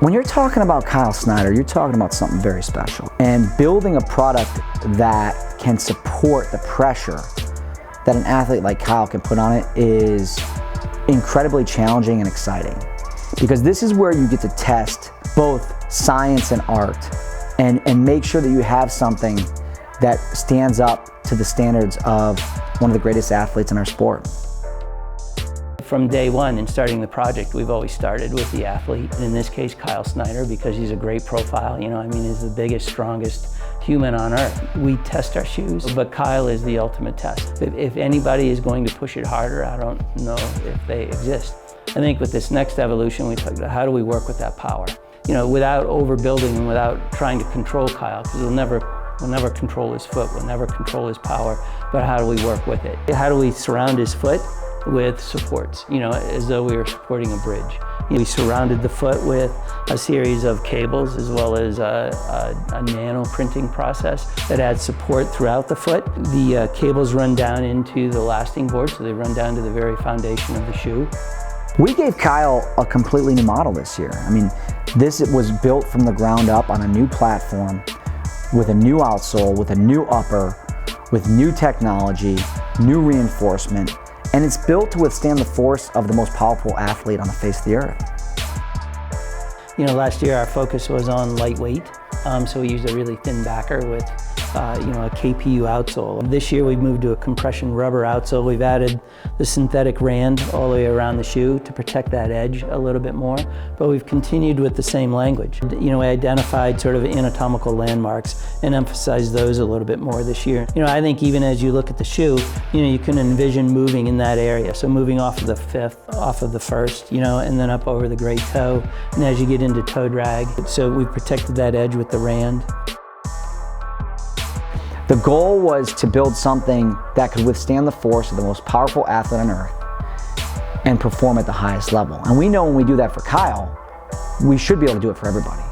When you're talking about Kyle Snyder, you're talking about something very special. And building a product that can support the pressure that an athlete like Kyle can put on it is incredibly challenging and exciting. Because this is where you get to test both science and art and make sure that you have something that stands up to the standards of one of the greatest athletes in our sport. From day one in starting the project, we've always started with the athlete. In this case, Kyle Snyder, because he's a great profile. He's the biggest, strongest human on earth. We test our shoes, but Kyle is the ultimate test. If anybody is going to push it harder, I don't know if they exist. I think with this next evolution, we talked about how do we work with that power? Without overbuilding and without trying to control Kyle, because we'll never control his foot, we'll never control his power, but how do we work with it? How do we surround his foot with supports, as though we were supporting a bridge? We surrounded the foot with a series of cables as well as a nano printing process that adds support throughout the foot. The cables run down into the lasting board, so they run down to the very foundation of the shoe. We gave Kyle a completely new model this year. This was built from the ground up on a new platform with a new outsole, with a new upper, with new technology, new reinforcement, and it's built to withstand the force of the most powerful athlete on the face of the earth. Last year our focus was on lightweight, so we used a really thin backer with a KPU outsole. This year we've moved to a compression rubber outsole. We've added the synthetic rand all the way around the shoe to protect that edge a little bit more, but we've continued with the same language. We identified sort of anatomical landmarks and emphasized those a little bit more this year. I think even as you look at the shoe, you can envision moving in that area. So moving off of the fifth, off of the first, and then up over the great toe, and as you get into toe drag. So we protected that edge with the rand. The goal was to build something that could withstand the force of the most powerful athlete on earth and perform at the highest level. And we know when we do that for Kyle, we should be able to do it for everybody.